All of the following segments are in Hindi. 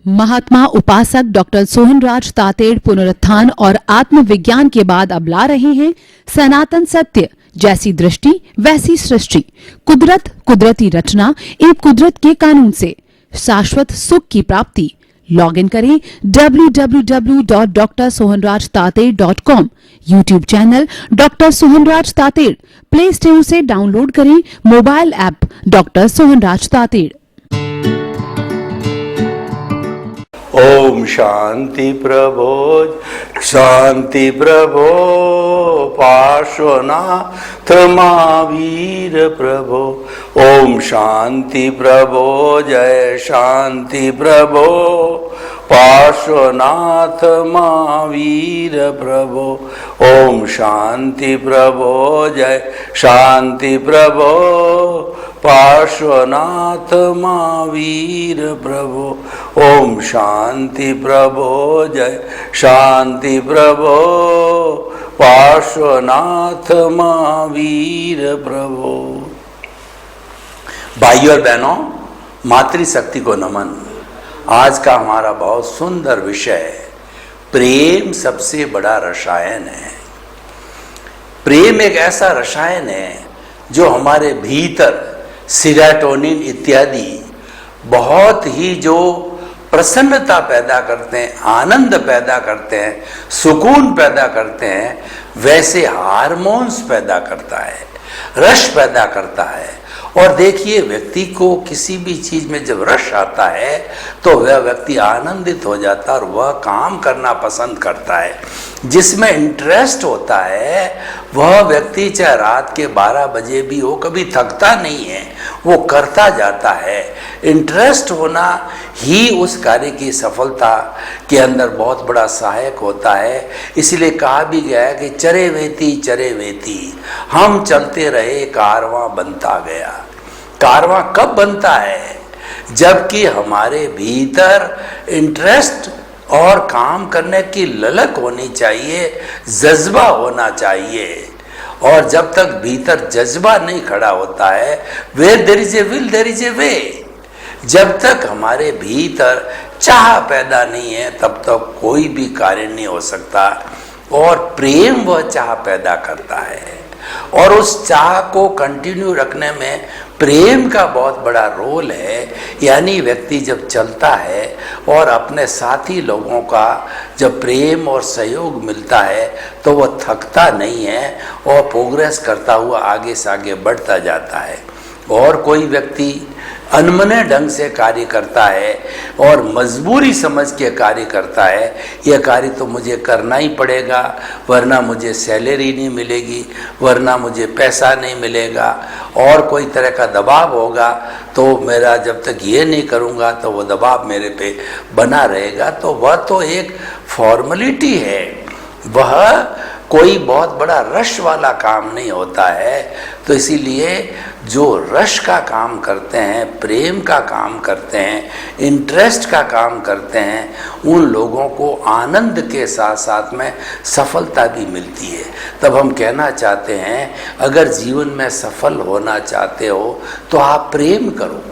महात्मा उपासक डॉक्टर सोहनराज तातेड़ पुनरुत्थान और आत्मविज्ञान के बाद अब ला रहे हैं सनातन सत्य, जैसी दृष्टि वैसी सृष्टि, कुदरत, कुदरती रचना एवं कुदरत के कानून से शाश्वत सुख की प्राप्ति। लॉग इन करें www.drsohanrajtater.com, YouTube channel doctor Sohanraj Tated, play store से डाउनलोड करें mobile app doctor Sohanraj Tated. ओम शांति प्रभो पार्श्वनाथ महावीर प्रभो। ओम शांति प्रभो जय शांति प्रभो पार्श्वनाथ महावीर प्रभो। ओम शांति प्रभो जय शांति प्रभो पार्श्वनाथ महावीर प्रभो। ओम शांति प्रभो जय शांति प्रभो पार्श्वनाथ महावीर प्रभो। भाइयों और बहनों, मातृशक्ति को नमन। आज का हमारा बहुत सुंदर विषय है, प्रेम सबसे बड़ा रसायन है। प्रेम एक ऐसा रसायन है जो हमारे भीतर सेरोटोनिन इत्यादि बहुत ही जो प्रसन्नता पैदा करते हैं, आनंद पैदा करते हैं, सुकून पैदा करते हैं, वैसे हार्मोन्स पैदा करता है, रस पैदा करता है। और देखिए, व्यक्ति को किसी भी चीज में जब रस आता है तो वह व्यक्ति आनंदित हो जाता है और वह काम करना पसंद करता है। जिसमें इंटरेस्ट होता है वह व्यक्ति चाहे रात के 12 बजे भी हो, कभी थकता नहीं है, वो करता जाता है। इंटरेस्ट होना ही उस कार्य की सफलता के अंदर बहुत बड़ा सहायक होता है। इसलिए कहा भी गया है कि चरे वेती हम चलते रहे, कारवां बनता गया। कारवां कब बनता है? जबकि हमारे भीतर इंटरेस्ट और काम करने की ललक होनी चाहिए, जज्बा होना चाहिए। और जब तक भीतर जज्बा नहीं खड़ा होता है, where there is a will there is a way, जब तक हमारे भीतर चाह पैदा नहीं है तब तक कोई भी कार्य नहीं हो सकता। और प्रेम वह चाह पैदा करता है और उस चाह को कंटिन्यू रखने में प्रेम का बहुत बड़ा रोल है। यानी व्यक्ति जब चलता है और अपने साथी लोगों का जब प्रेम और सहयोग मिलता है तो वह थकता नहीं है और प्रोग्रेस करता हुआ आगे से आगे बढ़ता जाता है। और कोई व्यक्ति अनमने ढंग से कार्य करता है और मजबूरी समझ के कार्य करता है, यह कार्य तो मुझे करना ही पड़ेगा वरना मुझे सैलरी नहीं मिलेगी, वरना मुझे पैसा नहीं मिलेगा, और कोई तरह का दबाव होगा तो मेरा जब तक ये नहीं करूँगा तो वो दबाव मेरे पे बना रहेगा। तो वह तो एक फॉर्मेलिटी है, वह कोई बहुत बड़ा रश वाला काम नहीं होता है। तो इसीलिए जो रश का काम करते हैं, प्रेम का काम करते हैं, इंटरेस्ट का काम करते हैं, उन लोगों को आनंद के साथ साथ में सफलता भी मिलती है। तब हम कहना चाहते हैं, अगर जीवन में सफल होना चाहते हो तो आप प्रेम करो।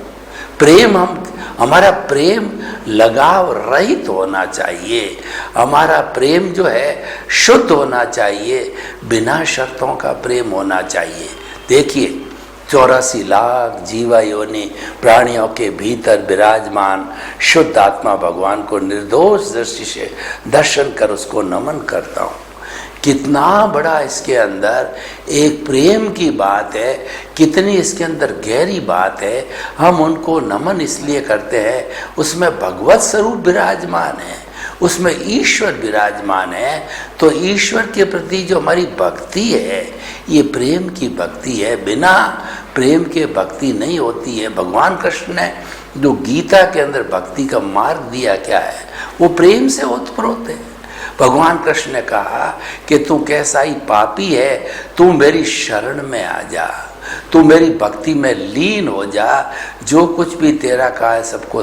हमारा प्रेम लगाव रहित होना चाहिए। हमारा प्रेम जो है शुद्ध होना चाहिए, बिना शर्तों का प्रेम होना चाहिए। देखिए, 84 लाख जीवा योनि प्राणियों के भीतर विराजमान शुद्ध आत्मा भगवान को निर्दोष दृष्टि से दर्शन कर उसको नमन करता हूँ। कितना बड़ा इसके अंदर एक प्रेम की बात है, कितनी इसके अंदर गहरी बात है। हम उनको नमन इसलिए करते हैं, उसमें भगवत स्वरूप विराजमान है, उसमें ईश्वर विराजमान है। तो ईश्वर के प्रति जो हमारी भक्ति है, ये प्रेम की भक्ति है। बिना प्रेम के भक्ति नहीं होती है। भगवान कृष्ण ने जो गीता के अंदर भक्ति का मार्ग दिया क्या है, वो प्रेम से ओतप्रोत है। भगवान कृष्ण ने कहा कि तू कैसा ही पापी है, तू मेरी शरण में आ जा, तू मेरी भक्ति में लीन हो जा। जो कुछ भी तेरा कार्य, सबको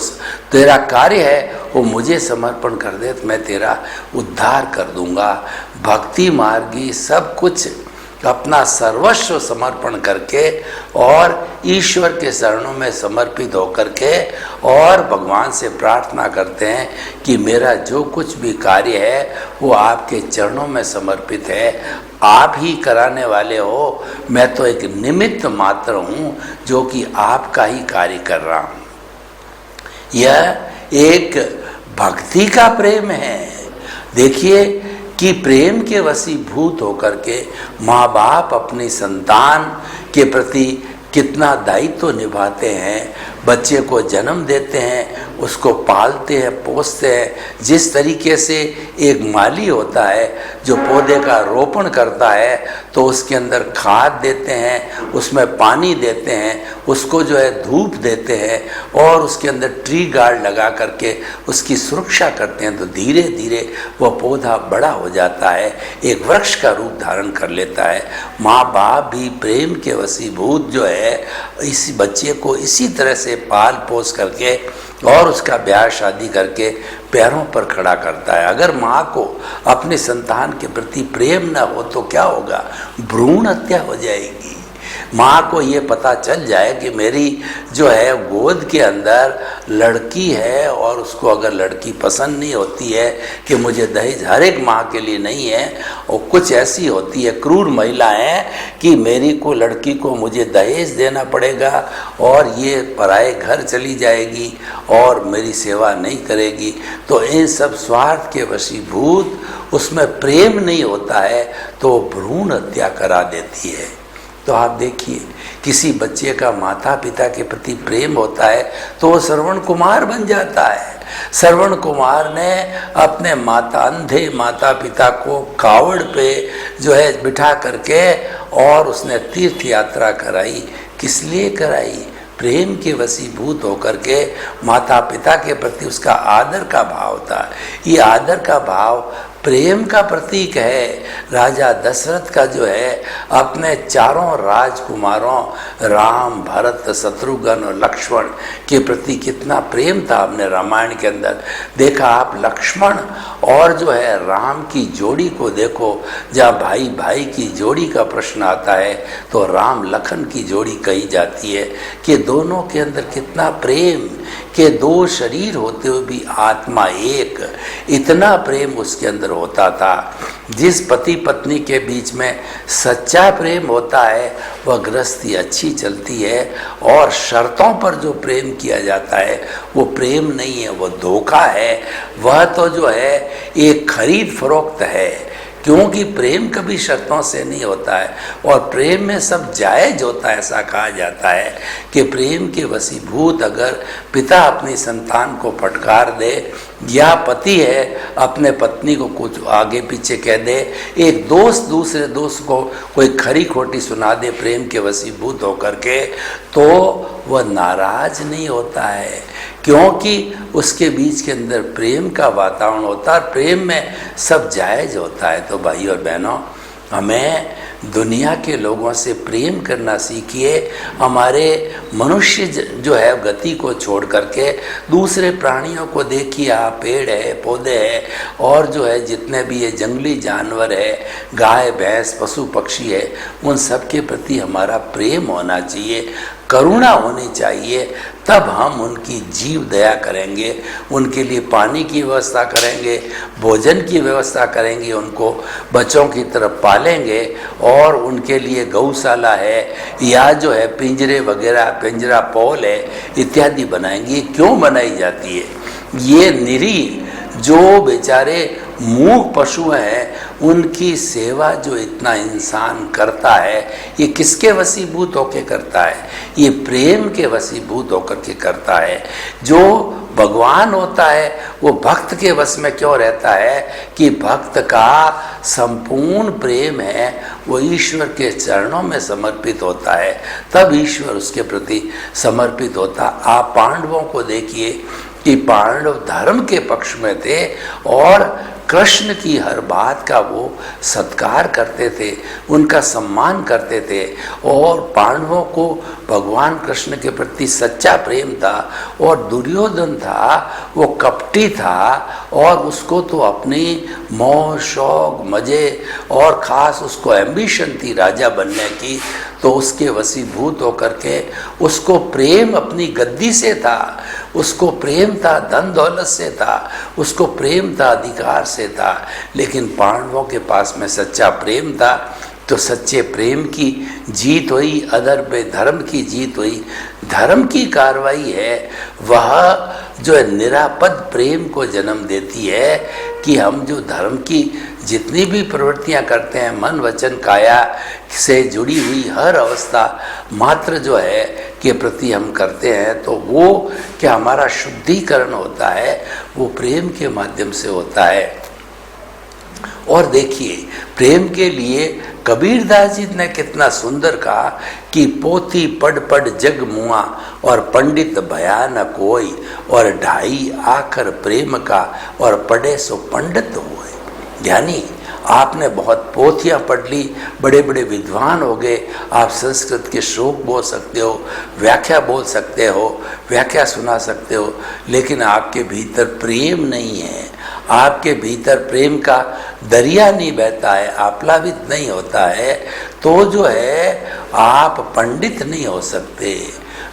तेरा कार्य है वो मुझे समर्पण कर दे तो मैं तेरा उद्धार कर दूंगा। भक्ति मार्गी सब कुछ अपना सर्वस्व समर्पण करके और ईश्वर के चरणों में समर्पित होकर के और भगवान से प्रार्थना करते हैं कि मेरा जो कुछ भी कार्य है वो आपके चरणों में समर्पित है, आप ही कराने वाले हो, मैं तो एक निमित्त मात्र हूँ जो कि आपका ही कार्य कर रहा हूँ। यह एक भक्ति का प्रेम है। देखिए कि प्रेम के वशीभूत होकर के माँ बाप अपनी संतान के प्रति कितना दायित्व निभाते हैं, बच्चे को जन्म देते हैं, उसको पालते हैं, पोसते हैं। जिस तरीके से एक माली होता है जो पौधे का रोपण करता है तो उसके अंदर खाद देते हैं, उसमें पानी देते हैं, उसको जो है धूप देते हैं और उसके अंदर ट्री गार्ड लगा करके उसकी सुरक्षा करते हैं, तो धीरे धीरे वह पौधा बड़ा हो जाता है, एक वृक्ष का रूप धारण कर लेता है। माँ बाप भी प्रेम के वशीभूत जो है इसी बच्चे को इसी तरह से पाल पोस करके और उसका ब्याह शादी करके पैरों पर खड़ा करता है। अगर माँ को अपने संतान के प्रति प्रेम न हो तो क्या होगा? भ्रूण हत्या हो जाएगी। माँ को ये पता चल जाए कि मेरी जो है गोद के अंदर लड़की है और उसको अगर लड़की पसंद नहीं होती है कि मुझे दहेज, हर एक माँ के लिए नहीं है, और कुछ ऐसी होती है क्रूर महिलाएं कि मेरी को लड़की को मुझे दहेज देना पड़ेगा और ये पराए घर चली जाएगी और मेरी सेवा नहीं करेगी। तो इन सब स्वार्थ के वशीभूत उसमें प्रेम नहीं होता है तो भ्रूण हत्या करा देती है। तो आप देखिए किसी बच्चे का माता पिता के प्रति प्रेम होता है तो वो श्रवण कुमार बन जाता है। श्रवण कुमार ने अपने अंधे माता पिता को कावड़ पे जो है बिठा करके और उसने तीर्थ यात्रा कराई। किस लिए कराई? प्रेम के वशीभूत होकर के माता पिता के प्रति उसका आदर का भाव था। ये आदर का भाव प्रेम का प्रतीक है। राजा दशरथ का जो है अपने चारों राजकुमारों राम, भरत, शत्रुघ्न और लक्ष्मण के प्रति कितना प्रेम था। हमने रामायण के अंदर देखा। आप लक्ष्मण और जो है राम की जोड़ी को देखो, जहाँ भाई भाई की जोड़ी का प्रश्न आता है तो राम लखन की जोड़ी कही जाती है कि दोनों के अंदर कितना प्रेम, कि दो शरीर होते हुए भी आत्मा एक, इतना प्रेम उसके अंदर होता था। जिस पति पत्नी के बीच में सच्चा प्रेम होता है वह गृहस्थी अच्छी चलती है, और शर्तों पर जो प्रेम किया जाता है वो प्रेम नहीं है, वो धोखा है। वह तो जो है एक खरीद फरोख्त है, क्योंकि प्रेम कभी शर्तों से नहीं होता है और प्रेम में सब जायज होता है। ऐसा कहा जाता है कि प्रेम के वशीभूत अगर पिता अपनी संतान को फटकार दे या पति है अपने पत्नी को कुछ आगे पीछे कह दे, एक दोस्त दूसरे दोस्त को कोई खरी खोटी सुना दे प्रेम के वशीभूत होकर के, तो वह नाराज नहीं होता है, क्योंकि उसके बीच के अंदर प्रेम का वातावरण होता है। प्रेम में सब जायज होता है। तो भाई और बहनों, हमें दुनिया के लोगों से प्रेम करना सीखिए। हमारे मनुष्य जो है गति को छोड़ करके दूसरे प्राणियों को देखिए। आप पेड़ है, पौधे है और जो है जितने भी ये जंगली जानवर है, गाय भैंस, पशु पक्षी है, उन सब के प्रति हमारा प्रेम होना चाहिए, करुणा होनी चाहिए। तब हम उनकी जीव दया करेंगे, उनके लिए पानी की व्यवस्था करेंगे, भोजन की व्यवस्था करेंगे, उनको बच्चों की तरफ पालेंगे और उनके लिए गौशाला है या जो है पिंजरे वगैरह, पिंजरा पौल है इत्यादि बनाएंगे। क्यों बनाई जाती है? ये निरीह जो बेचारे मूक पशु हैं उनकी सेवा जो इतना इंसान करता है, ये किसके वशीभूत होकर करता है? ये प्रेम के वशीभूत होकर के करता है। जो भगवान होता है वो भक्त के वश में क्यों रहता है? कि भक्त का संपूर्ण प्रेम है वो ईश्वर के चरणों में समर्पित होता है, तब ईश्वर उसके प्रति समर्पित होता। आप पांडवों को देखिए कि पांडव धर्म के पक्ष में थे और कृष्ण की हर बात का वो सत्कार करते थे, उनका सम्मान करते थे और पांडवों को भगवान कृष्ण के प्रति सच्चा प्रेम था, और दुर्योधन था वो कपटी था, और उसको तो अपनी मौज शौक मज़े और ख़ास उसको एम्बिशन थी राजा बनने की, तो उसके वशीभूत होकर के उसको प्रेम अपनी गद्दी से था, उसको प्रेम था धन दौलत से था, उसको प्रेम था अधिकार से था। लेकिन पांडवों के पास में सच्चा प्रेम था, तो सच्चे प्रेम की जीत हुई, अधर्म पे धर्म की जीत हुई। धर्म की कार्रवाई है वह जो है निरापद प्रेम को जन्म देती है, कि हम जो धर्म की जितनी भी प्रवृत्तियां करते हैं, मन वचन काया से जुड़ी हुई हर अवस्था मात्र जो है के प्रति हम करते हैं, तो वो क्या हमारा शुद्धिकरण होता है, वो प्रेम के माध्यम से होता है। और देखिए, प्रेम के लिए कबीरदास जी ने कितना सुंदर कहा कि पोथी पढ़ पढ़ जग मुआ और पंडित भया न कोई, और ढाई आखर प्रेम का और पढ़े सो पंडित होए। यानी आपने बहुत पोथियाँ पढ़ ली, बड़े बड़े विद्वान हो गए, आप संस्कृत के श्लोक बोल सकते हो, व्याख्या बोल सकते हो, व्याख्या सुना सकते हो, लेकिन आपके भीतर प्रेम नहीं है, आपके भीतर प्रेम का दरिया नहीं बहता है, आप्लावित नहीं होता है, तो जो है आप पंडित नहीं हो सकते।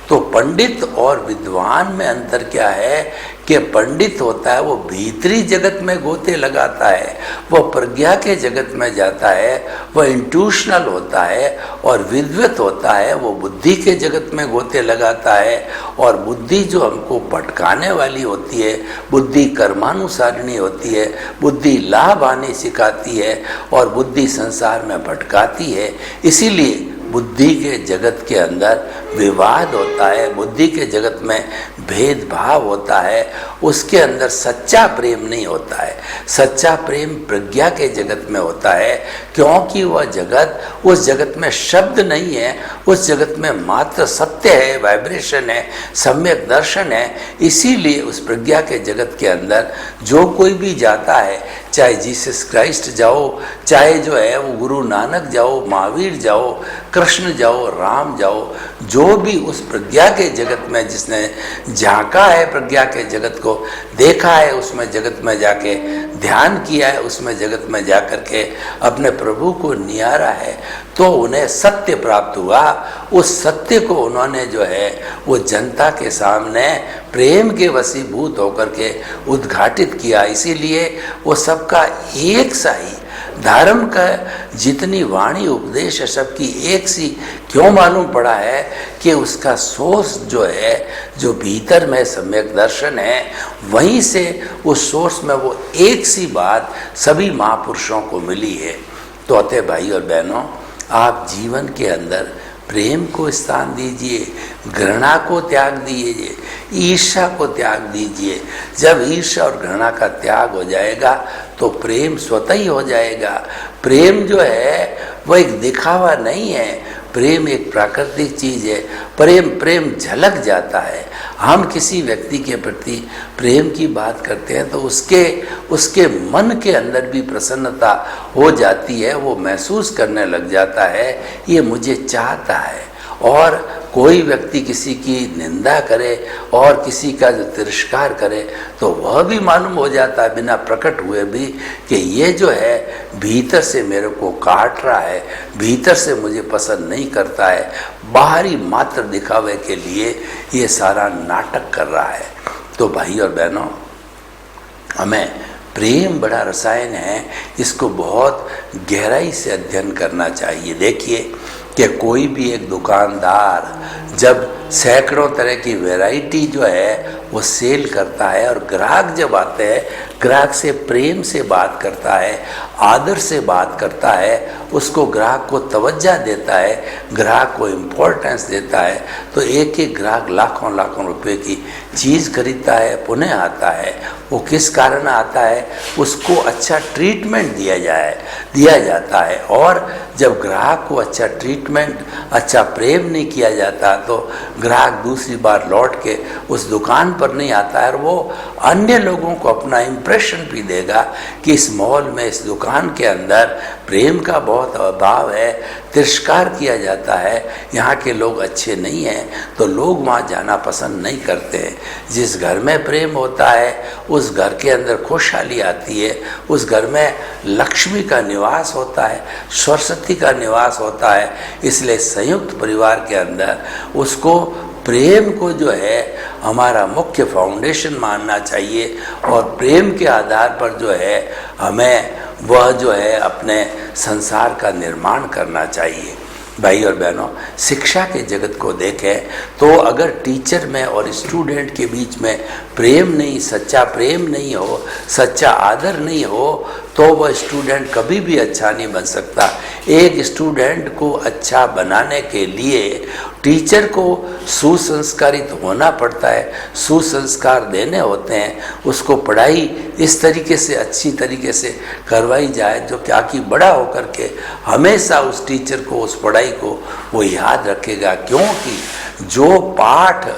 तो पंडित और विद्वान में अंतर क्या है कि पंडित होता है वो भीतरी जगत में गोते लगाता है, वो प्रज्ञा के जगत में जाता है, वो इंट्यूशनल होता है, और विद्वत होता है वो बुद्धि के जगत में गोते लगाता है। और बुद्धि जो हमको भटकाने वाली होती है, बुद्धि कर्मानुसारिणी होती है, बुद्धि लाभ आने सिखाती है, और बुद्धि संसार में भटकाती है। इसीलिए बुद्धि के जगत के अंदर विवाद होता है, बुद्धि के जगत में भेदभाव होता है, उसके अंदर सच्चा प्रेम नहीं होता है। सच्चा प्रेम प्रज्ञा के जगत में होता है, क्योंकि वह जगत, उस जगत में शब्द नहीं है, उस जगत में मात्र सत्य है, वाइब्रेशन है, सम्यक दर्शन है। इसीलिए उस प्रज्ञा के जगत के अंदर जो कोई भी जाता है, चाहे जीसस क्राइस्ट जाओ, चाहे जो है वो गुरु नानक जाओ, महावीर जाओ, कृष्ण जाओ, राम जाओ, जो भी उस प्रज्ञा के जगत में जिसने झांका है, प्रज्ञा के जगत को देखा है, उसमें जगत में जाके ध्यान किया है, उसमें जगत में जाकर के अपने प्रभु को निहारा है, तो उन्हें सत्य प्राप्त हुआ। उस सत्य को उन्होंने जो है वो जनता के सामने प्रेम के वशीभूत होकर के उद्घाटित किया। इसीलिए वो सबका एक सा ही धर्म का जितनी वाणी उपदेश है सबकी एक सी क्यों मालूम पड़ा है कि उसका सोर्स जो है, जो भीतर में सम्यक दर्शन है, वहीं से उस सोर्स में वो एक सी बात सभी महापुरुषों को मिली है। तो अतः भाई और बहनों, आप जीवन के अंदर प्रेम को स्थान दीजिए, घृणा को त्याग दीजिए, ईर्ष्या को त्याग दीजिए। जब ईर्ष्या और घृणा का त्याग हो जाएगा तो प्रेम स्वतः ही हो जाएगा। प्रेम जो है वह एक दिखावा नहीं है, प्रेम एक प्राकृतिक चीज़ है। प्रेम झलक जाता है। हम किसी व्यक्ति के प्रति प्रेम की बात करते हैं तो उसके मन के अंदर भी प्रसन्नता हो जाती है, वो महसूस करने लग जाता है ये मुझे चाहता है। और कोई व्यक्ति किसी की निंदा करे और किसी का जो तिरस्कार करे तो वह भी मालूम हो जाता है बिना प्रकट हुए भी कि ये जो है भीतर से मेरे को काट रहा है, भीतर से मुझे पसंद नहीं करता है, बाहरी मात्र दिखावे के लिए ये सारा नाटक कर रहा है। तो भाई और बहनों, हमें प्रेम बड़ा रसायन है, इसको बहुत गहराई से अध्ययन करना चाहिए। देखिए कि कोई भी एक दुकानदार जब सैकड़ों तरह की वैरायटी जो है वो सेल करता है और ग्राहक जब आते हैं, ग्राहक से प्रेम से बात करता है, आदर से बात करता है, उसको ग्राहक को तवज्जो देता है, ग्राहक को इम्पोर्टेंस देता है, तो एक एक ग्राहक लाखों लाखों रुपए की चीज़ खरीदता है, पुनः आता है। वो किस कारण आता है? उसको अच्छा ट्रीटमेंट दिया जाता है। और जब ग्राहक को अच्छा ट्रीटमेंट, अच्छा प्रेम नहीं किया जाता तो ग्राहक दूसरी बार लौट के उस दुकान पर नहीं आता है, और वो अन्य लोगों को अपना इम्प्रेशन भी देगा कि इस मॉल में, इस दुकान के अंदर प्रेम का बहुत अभाव है, तिरस्कार किया जाता है, यहाँ के लोग अच्छे नहीं हैं, तो लोग वहाँ जाना पसंद नहीं करते हैं। जिस घर में प्रेम होता है उस घर के अंदर खुशहाली आती है, उस घर में लक्ष्मी का निवास होता है, सरस्वती का निवास होता है। इसलिए संयुक्त परिवार के अंदर उसको प्रेम को जो है हमारा मुख्य फाउंडेशन मानना चाहिए और प्रेम के आधार पर जो है हमें वह जो है अपने संसार का निर्माण करना चाहिए। भाई और बहनों, शिक्षा के जगत को देखें तो अगर टीचर में और स्टूडेंट के बीच में प्रेम नहीं, सच्चा प्रेम नहीं हो, सच्चा आदर नहीं हो, तो वह स्टूडेंट कभी भी अच्छा नहीं बन सकता। एक स्टूडेंट को अच्छा बनाने के लिए टीचर को सुसंस्कारित होना पड़ता है, सुसंस्कार देने होते हैं, उसको पढ़ाई इस तरीके से अच्छी तरीके से करवाई जाए जो क्या कि बड़ा होकर के हमेशा उस टीचर को, उस पढ़ाई को वो याद रखेगा। क्योंकि जो पाठ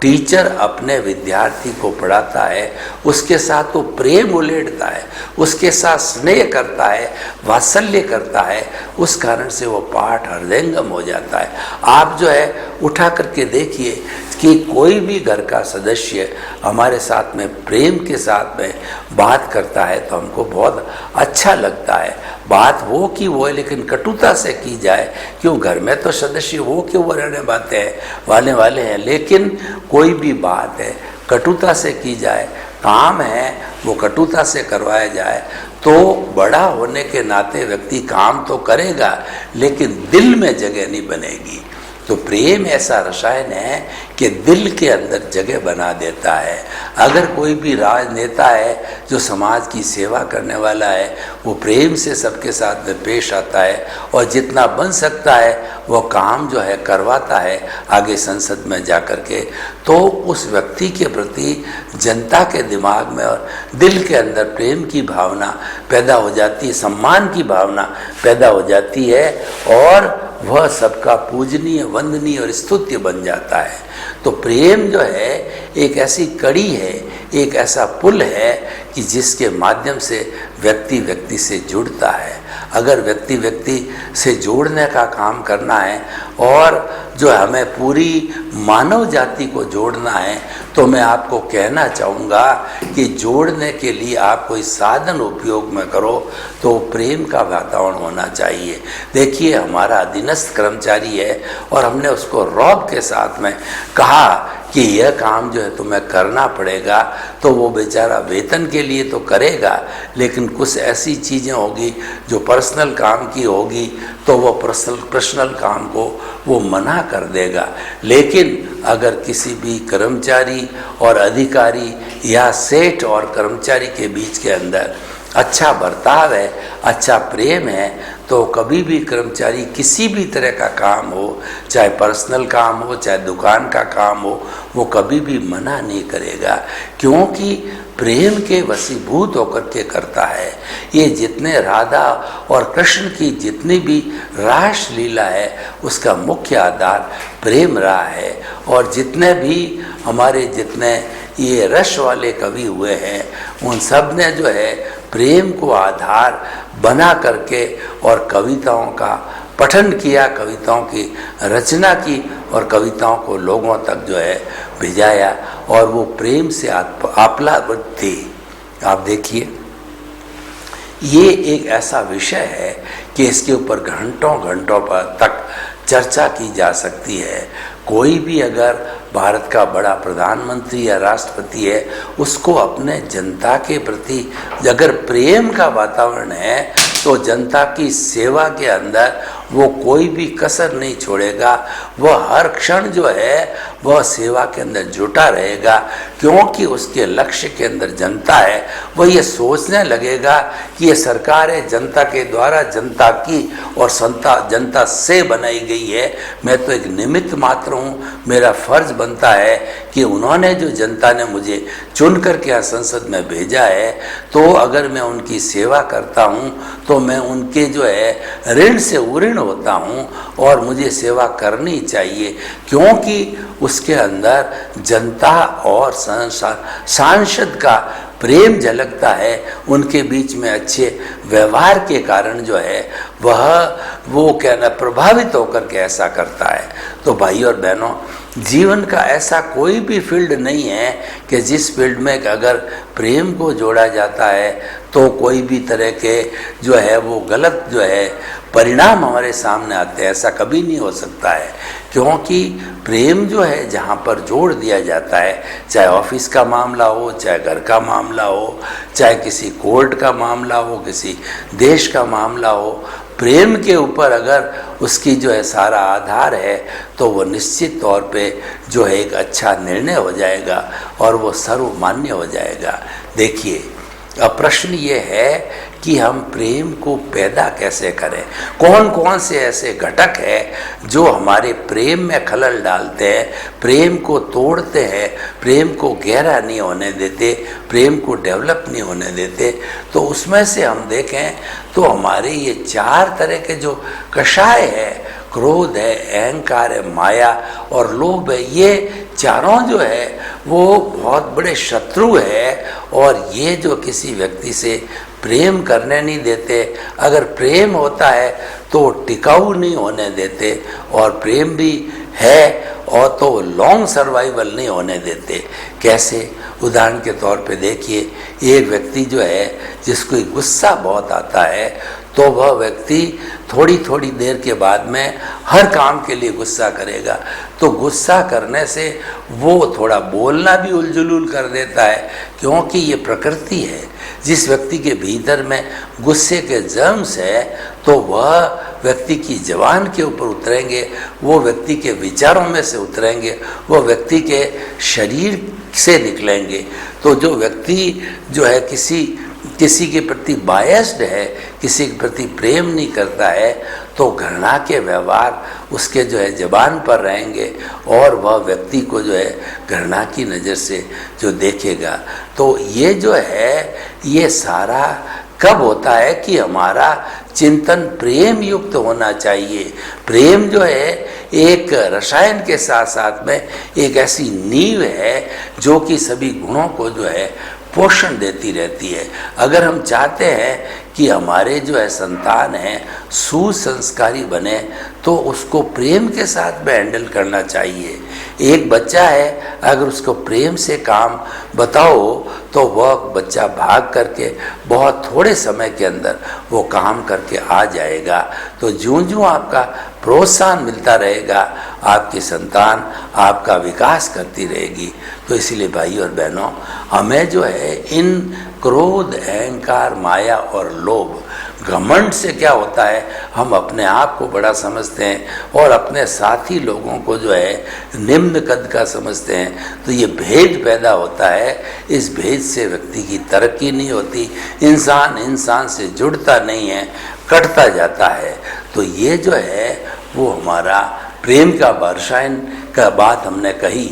टीचर अपने विद्यार्थी को पढ़ाता है उसके साथ वो प्रेम उलेटता है, उसके साथ स्नेह करता है, वात्सल्य करता है, उस कारण से वो पाठ हृदयंगम हो जाता है। आप जो है उठा करके देखिए कि कोई भी घर का सदस्य हमारे साथ में प्रेम के साथ में बात करता है तो हमको बहुत अच्छा लगता है। बात वो की वो है, लेकिन कटुता से की जाए, क्यों घर में तो सदस्य वो क्यों रहने वाले हैं, लेकिन कोई भी बात है कटुता से की जाए, काम है वो कटुता से करवाया जाए, तो बड़ा होने के नाते व्यक्ति काम तो करेगा लेकिन दिल में जगह नहीं बनेगी। तो प्रेम ऐसा रसायन है कि दिल के अंदर जगह बना देता है। अगर कोई भी राजनेता है जो समाज की सेवा करने वाला है, वो प्रेम से सबके साथ में पेश आता है और जितना बन सकता है वो काम जो है करवाता है आगे संसद में जा कर के, तो उस व्यक्ति के प्रति जनता के दिमाग में और दिल के अंदर प्रेम की भावना पैदा हो जाती है, सम्मान की भावना पैदा हो जाती है और वह सबका पूजनीय, वंदनीय और स्तुत्य बन जाता है। तो प्रेम जो है एक ऐसी कड़ी है, एक ऐसा पुल है कि जिसके माध्यम से व्यक्ति व्यक्ति से जुड़ता है। अगर व्यक्ति व्यक्ति से जोड़ने का काम करना है और जो हमें पूरी मानव जाति को जोड़ना है, तो मैं आपको कहना चाहूँगा कि जोड़ने के लिए आप कोई साधन उपयोग में करो तो प्रेम का वातावरण होना चाहिए। देखिए, हमारा अधीनस्थ कर्मचारी है और हमने उसको रौब के साथ में कहा कि यह काम जो है तुम्हें करना पड़ेगा, तो वो बेचारा वेतन के लिए तो करेगा, लेकिन कुछ ऐसी चीज़ें होगी जो पर्सनल काम की होगी तो वो पर्सनल काम को वो मना कर देगा। लेकिन अगर किसी भी कर्मचारी और अधिकारी या सेठ और कर्मचारी के बीच के अंदर अच्छा बर्ताव है, अच्छा प्रेम है, तो कभी भी कर्मचारी किसी भी तरह का काम हो, चाहे पर्सनल काम हो, चाहे दुकान का काम हो, वो कभी भी मना नहीं करेगा, क्योंकि प्रेम के वशीभूत होकर के करता है। ये जितने राधा और कृष्ण की जितनी भी रास लीला है उसका मुख्य आधार प्रेम रहा है। और जितने भी हमारे जितने ये रस वाले कवि हुए हैं उन सब ने जो है प्रेम को आधार बना करके और कविताओं का पठन किया, कविताओं की रचना की और कविताओं को लोगों तक जो है भिजाया और वो प्रेम से आप्लावृत थी। आप देखिए, ये एक ऐसा विषय है कि इसके ऊपर घंटों घंटों पर तक चर्चा की जा सकती है। कोई भी अगर भारत का बड़ा प्रधानमंत्री या राष्ट्रपति है, उसको अपने जनता के प्रति अगर प्रेम का वातावरण है तो जनता की सेवा के अंदर वो कोई भी कसर नहीं छोड़ेगा, वह हर क्षण जो है वह सेवा के अंदर जुटा रहेगा, क्योंकि उसके लक्ष्य के अंदर जनता है। वह ये सोचने लगेगा कि ये सरकार है जनता के द्वारा, जनता की और जनता से बनाई गई है, मैं तो एक निमित्त मात्र हूँ। मेरा फर्ज बनता है कि उन्होंने जो जनता ने मुझे चुन करके यहाँ संसद में भेजा है, तो अगर मैं उनकी सेवा करता हूँ तो मैं उनके जो है ऋण से उऋण होता हूँ और मुझे सेवा करनी चाहिए, क्योंकि उसके अंदर जनता और सांसद का प्रेम झलकता है, उनके बीच में अच्छे व्यवहार के कारण जो है वो कहना प्रभावित होकर के ऐसा करता है। तो भाई और बहनों, जीवन का ऐसा कोई भी फील्ड नहीं है कि जिस फील्ड में अगर प्रेम को जोड़ा जाता है तो कोई भी तरह के जो है वो गलत जो है परिणाम हमारे सामने आते हैं। ऐसा कभी नहीं हो सकता है, क्योंकि प्रेम जो है जहाँ पर जोड़ दिया जाता है, चाहे ऑफिस का मामला हो, चाहे घर का मामला हो, चाहे किसी कोर्ट का मामला हो, किसी देश का मामला हो, प्रेम के ऊपर अगर उसकी जो है सारा आधार है तो वो निश्चित तौर पे जो है एक अच्छा निर्णय हो जाएगा और वो सर्वमान्य हो जाएगा। देखिए, अब प्रश्न ये है कि हम प्रेम को पैदा कैसे करें, कौन कौन से ऐसे घटक हैं जो हमारे प्रेम में खलल डालते हैं, प्रेम को तोड़ते हैं, प्रेम को गहरा नहीं होने देते, प्रेम को डेवलप नहीं होने देते। तो उसमें से हम देखें तो हमारे ये 4 तरह के जो कषाय है, क्रोध है, अहंकार है, माया और लोभ है, ये चारों जो है वो बहुत बड़े शत्रु है और ये जो किसी व्यक्ति से प्रेम करने नहीं देते। अगर प्रेम होता है तो टिकाऊ नहीं होने देते, और प्रेम भी है और तो लॉन्ग सर्वाइवल नहीं होने देते। कैसे? उदाहरण के तौर पे देखिए, एक व्यक्ति जो है जिसको गुस्सा बहुत आता है तो वह व्यक्ति थोड़ी थोड़ी देर के बाद में हर काम के लिए गुस्सा करेगा। तो गुस्सा करने से वो थोड़ा बोलना भी उलझुल कर देता है, क्योंकि ये प्रकृति है। जिस व्यक्ति के भीतर में गुस्से के जर्म्स है तो वह व्यक्ति की जबान के ऊपर उतरेंगे, वो व्यक्ति के विचारों में से उतरेंगे, वो व्यक्ति के शरीर से निकलेंगे। तो जो व्यक्ति जो है किसी के प्रति बायस्ड है, किसी के प्रति प्रेम नहीं करता है, तो घृणा के व्यवहार उसके जो है जबान पर रहेंगे और वह व्यक्ति को जो है घृणा की नज़र से जो देखेगा। तो ये जो है ये सारा कब होता है कि हमारा चिंतन प्रेम युक्त होना चाहिए। प्रेम जो है एक रसायन के साथ साथ में एक ऐसी नींव है जो कि सभी गुणों को जो है पोषण देती रहती है। अगर हम चाहते हैं कि हमारे जो है संतान हैं सुसंस्कारी बने तो उसको प्रेम के साथ में हैंडल करना चाहिए। एक बच्चा है, अगर उसको प्रेम से काम बताओ तो वह बच्चा भाग करके बहुत थोड़े समय के अंदर वो काम करके आ जाएगा। तो ज्यों-ज्यों आपका प्रोत्साहन मिलता रहेगा, आपकी संतान आपका विकास करती रहेगी। तो इसलिए भाई और बहनों, हमें जो है इन क्रोध, अहंकार, माया और लोभ, घमंड से क्या होता है, हम अपने आप को बड़ा समझते हैं और अपने साथी लोगों को जो है निम्न कद का समझते हैं। तो ये भेद पैदा होता है, इस भेद से व्यक्ति की तरक्की नहीं होती, इंसान से जुड़ता नहीं है, कटता जाता है। तो ये जो है वो हमारा प्रेम का रसायन का बात हमने कही।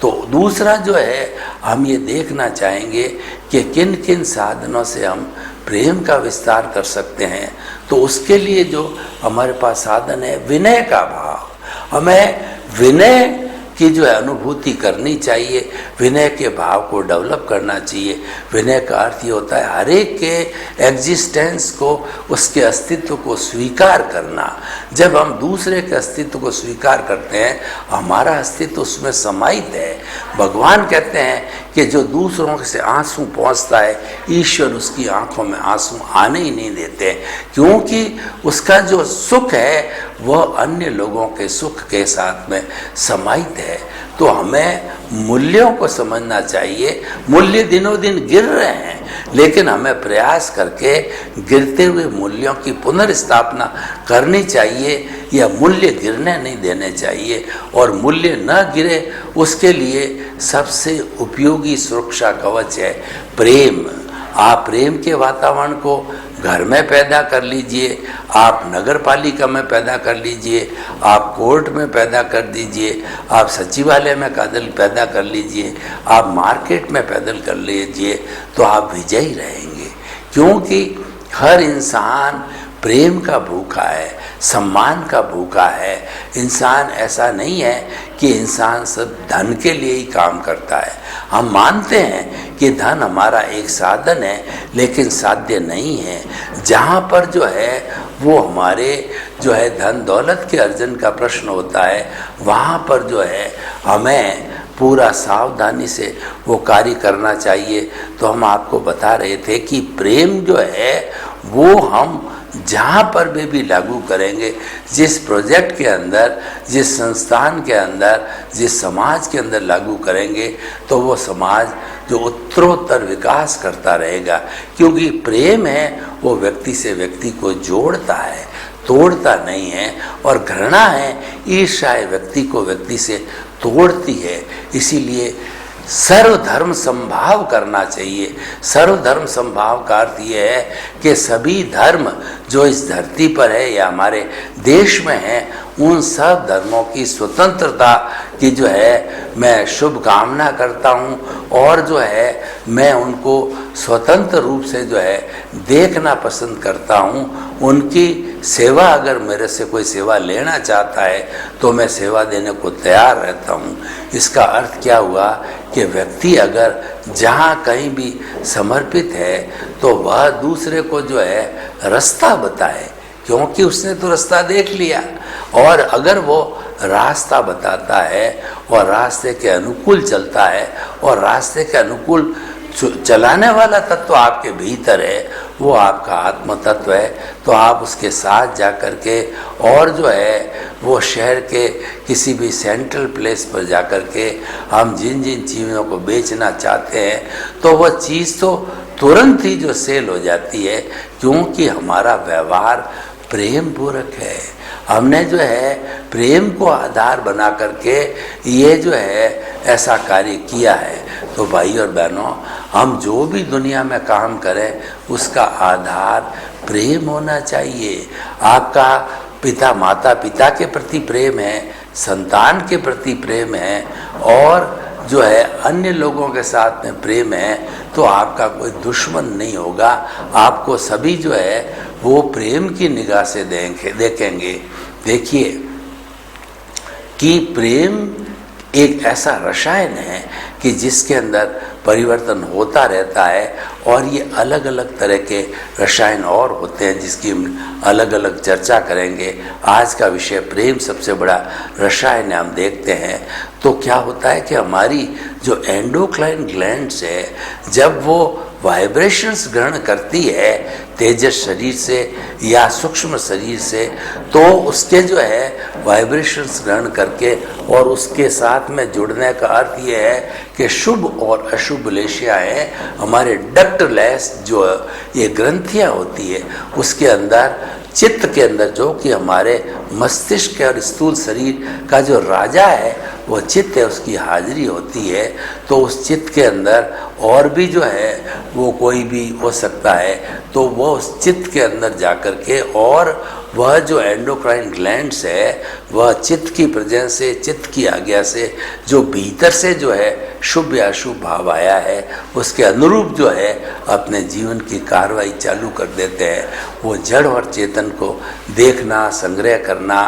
तो दूसरा जो है हम ये देखना चाहेंगे कि किन किन साधनों से हम प्रेम का विस्तार कर सकते हैं। तो उसके लिए जो हमारे पास साधन है, विनय का भाव। हमें विनय की जो है अनुभूति करनी चाहिए, विनय के भाव को डेवलप करना चाहिए। विनय का अर्थ ये होता है हर एक के एग्जिस्टेंस को, उसके अस्तित्व को स्वीकार करना। जब हम दूसरे के अस्तित्व को स्वीकार करते हैं, हमारा अस्तित्व उसमें समाहित है। भगवान कहते हैं कि जो दूसरों से आंसू पहुँचता है, ईश्वर उसकी आंखों में आंसू आने ही नहीं देते, क्योंकि उसका जो सुख है वह अन्य लोगों के सुख के साथ में समाहित है। तो हमें मूल्यों को समझना चाहिए। मूल्य दिनों दिन गिर रहे हैं, लेकिन हमें प्रयास करके गिरते हुए मूल्यों की पुनर्स्थापना करनी चाहिए, या मूल्य गिरने नहीं देने चाहिए। और मूल्य न गिरे उसके लिए सबसे उपयोगी सुरक्षा कवच है प्रेम। आप प्रेम के वातावरण को घर में पैदा कर लीजिए, आप नगर पालिका में पैदा कर लीजिए, आप कोर्ट में पैदा कर दीजिए, आप सचिवालय में पैदा कर लीजिए, आप मार्केट में पैदल कर लीजिए, तो आप विजयी रहेंगे। क्योंकि हर इंसान प्रेम का भूखा है, सम्मान का भूखा है। इंसान ऐसा नहीं है कि इंसान सब धन के लिए ही काम करता है। हम मानते हैं कि धन हमारा एक साधन है, लेकिन साध्य नहीं है। जहाँ पर जो है वो हमारे जो है धन दौलत के अर्जन का प्रश्न होता है, वहाँ पर जो है हमें पूरा सावधानी से वो कार्य करना चाहिए। तो हम आपको बता रहे थे कि प्रेम जो है वो हम जहाँ पर भी लागू करेंगे, जिस प्रोजेक्ट के अंदर, जिस संस्थान के अंदर, जिस समाज के अंदर लागू करेंगे, तो वो समाज जो उत्तरोत्तर विकास करता रहेगा। क्योंकि प्रेम है वो व्यक्ति से व्यक्ति को जोड़ता है, तोड़ता नहीं है। और घृणा है, ईर्ष्या व्यक्ति को व्यक्ति से तोड़ती है। इसीलिए सर्वधर्म संभाव करना चाहिए। सर्वधर्म संभाव का अर्थ ये है कि सभी धर्म जो इस धरती पर है या हमारे देश में है, उन सब धर्मों की स्वतंत्रता की जो है मैं शुभकामना करता हूँ। और जो है मैं उनको स्वतंत्र रूप से जो है देखना पसंद करता हूँ। उनकी सेवा, अगर मेरे से कोई सेवा लेना चाहता है तो मैं सेवा देने को तैयार रहता हूँ। इसका अर्थ क्या हुआ कि व्यक्ति अगर जहाँ कहीं भी समर्पित है तो वह दूसरे को जो है रास्ता बताए, क्योंकि उसने तो रास्ता देख लिया। और अगर वो रास्ता बताता है और रास्ते के अनुकूल चलता है और रास्ते के अनुकूल चलाने वाला तत्व आपके भीतर है, वो आपका आत्म तत्व है, तो आप उसके साथ जा कर के और जो है वो शहर के किसी भी सेंट्रल प्लेस पर जा कर के हम जिन जिन चीज़ों को बेचना चाहते हैं तो वह चीज़ तो तुरंत ही जो सेल हो जाती है, क्योंकि हमारा व्यवहार प्रेम पूर्वक है। हमने जो है प्रेम को आधार बना करके ये जो है ऐसा कार्य किया है। तो भाई और बहनों, हम जो भी दुनिया में काम करें उसका आधार प्रेम होना चाहिए। आपका पिता माता पिता के प्रति प्रेम है, संतान के प्रति प्रेम है और जो है अन्य लोगों के साथ में प्रेम है, तो आपका कोई दुश्मन नहीं होगा। आपको सभी जो है वो प्रेम की निगाह से देखेंगे। देखिए कि प्रेम एक ऐसा रसायन है कि जिसके अंदर परिवर्तन होता रहता है और ये अलग अलग तरह के रसायन और होते हैं जिसकी हम अलग अलग चर्चा करेंगे। आज का विषय प्रेम सबसे बड़ा रसायन हम देखते हैं। तो क्या होता है कि हमारी जो एंडोक्राइन ग्लैंड्स है, जब वो वाइब्रेशंस ग्रहण करती है तेजस शरीर से या सूक्ष्म शरीर से, तो उसके जो है वाइब्रेशंस ग्रहण करके और उसके साथ में जुड़ने का अर्थ ये है कि शुभ और अशुभ लेशियाएँ हमारे डक्टलेस जो ये ग्रंथियाँ होती है उसके अंदर, चित्त के अंदर, जो कि हमारे मस्तिष्क और स्थूल शरीर का जो राजा है वो चित्त है, उसकी हाजिरी होती है। तो उस चित्त के अंदर और भी जो है वो कोई भी हो सकता है, तो वो उस चित्त के अंदर जा कर के और वह जो एंडोक्राइन ग्लैंड्स है वह चित्त की प्रेजेंस से, चित्त की आज्ञा से जो भीतर से जो है शुभ या अशुभ भाव आया है उसके अनुरूप जो है अपने जीवन की कार्रवाई चालू कर देते हैं। वो जड़ और चेतन को देखना, संग्रह करना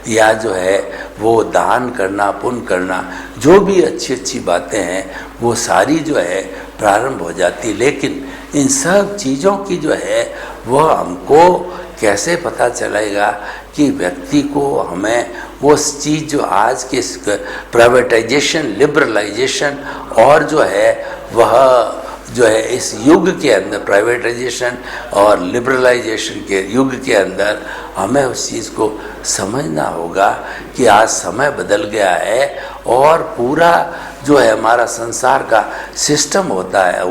या जो है वो दान करना, पुण्य करना, जो भी अच्छी अच्छी बातें हैं वो सारी जो है प्रारंभ हो जाती। लेकिन इन सब चीज़ों की जो है वह हमको कैसे पता चलेगा कि व्यक्ति को हमें वो चीज़ जो आज के प्राइवेटाइजेशन, लिबरलाइजेशन और जो है वह जो है इस युग के अंदर, प्राइवेटाइजेशन और लिबरलाइजेशन के युग के अंदर हमें उस चीज़ को समझना होगा कि आज समय बदल गया है और पूरा जो है हमारा संसार का सिस्टम होता है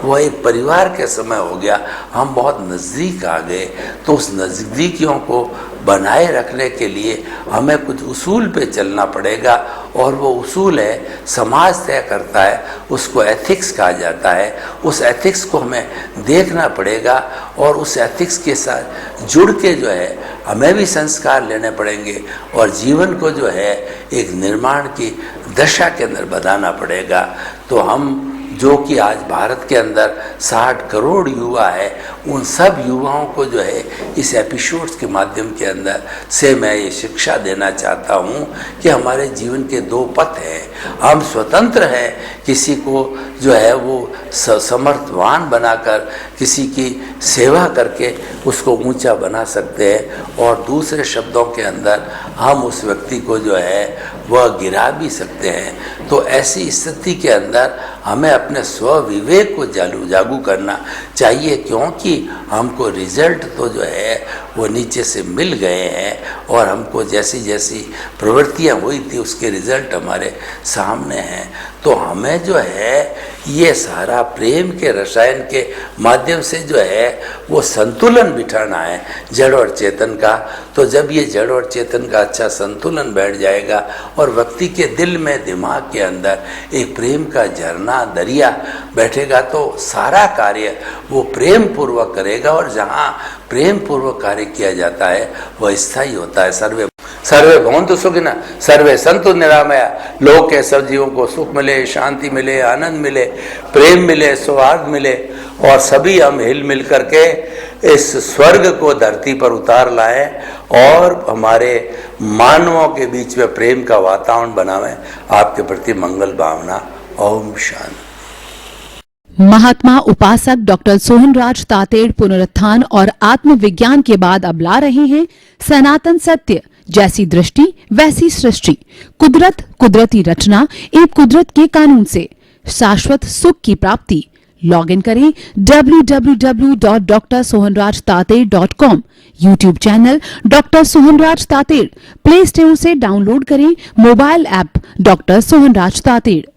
वो एक परिवार के समय हो गया। हम बहुत नज़दीक आ गए, तो उस नज़दीकियों को बनाए रखने के लिए हमें कुछ उसूल पे चलना पड़ेगा और वो उसूल है समाज तय करता है, उसको एथिक्स कहा जाता है। उस एथिक्स को हमें देखना पड़ेगा और उस एथिक्स के साथ जुड़ के जो है हमें भी संस्कार लेने पड़ेंगे और जीवन को जो है एक निर्माण की दशा के अंदर बताना पड़ेगा। तो हम जो कि आज भारत के अंदर 60 करोड़ युवा है, उन सब युवाओं को जो है इस एपिसोड्स के माध्यम के अंदर से मैं ये शिक्षा देना चाहता हूँ कि हमारे जीवन के दो पथ हैं। हम स्वतंत्र हैं, किसी को जो है वो समर्थवान बनाकर किसी की सेवा करके उसको ऊंचा बना सकते हैं, और दूसरे शब्दों के अंदर हम उस व्यक्ति को जो है वह गिरा भी सकते हैं। तो ऐसी स्थिति के अंदर हमें अपने स्व विवेक को जागू करना चाहिए, क्योंकि हमको रिजल्ट तो जो है वो नीचे से मिल गए हैं, और हमको जैसी जैसी प्रवृत्तियां हुई थी उसके रिजल्ट हमारे सामने हैं। तो हमें जो है ये सारा प्रेम के रसायन के माध्यम से जो है वो संतुलन बिठाना है जड़ और चेतन का। तो जब ये जड़ और चेतन का अच्छा संतुलन बैठ जाएगा और व्यक्ति के दिल में, दिमाग के अंदर एक प्रेम का झरना, दरिया बैठेगा, तो सारा कार्य वो प्रेम पूर्वक करेगा, और जहाँ प्रेम पूर्वक कार्य किया जाता है वह स्थायी होता है। सर्वे भवन्तु सुखिनः, सर्वे सन्तु निरामया। लोक के सब जीवों को सुख मिले, शांति मिले, आनंद मिले, प्रेम मिले, सौहार्द मिले, और सभी हम हिल मिल करके इस स्वर्ग को धरती पर उतार लाएं और हमारे मानवों के बीच में प्रेम का वातावरण बनावें। आपके प्रति मंगल भावना। ओम शांति। महात्मा उपासक डॉक्टर सोहनराज तातेड़ पुनरुत्थान और आत्मविज्ञान के बाद अब ला रहे हैं सनातन सत्य, जैसी दृष्टि वैसी सृष्टि, कुदरत, कुदरती रचना एवं कुदरत के कानून से शाश्वत सुख की प्राप्ति। लॉग इन करें www.drsohanrajtated.com, YouTube channel doctor Sohanraj Tated, play store से डाउनलोड करें mobile app doctor Sohanraj Tated.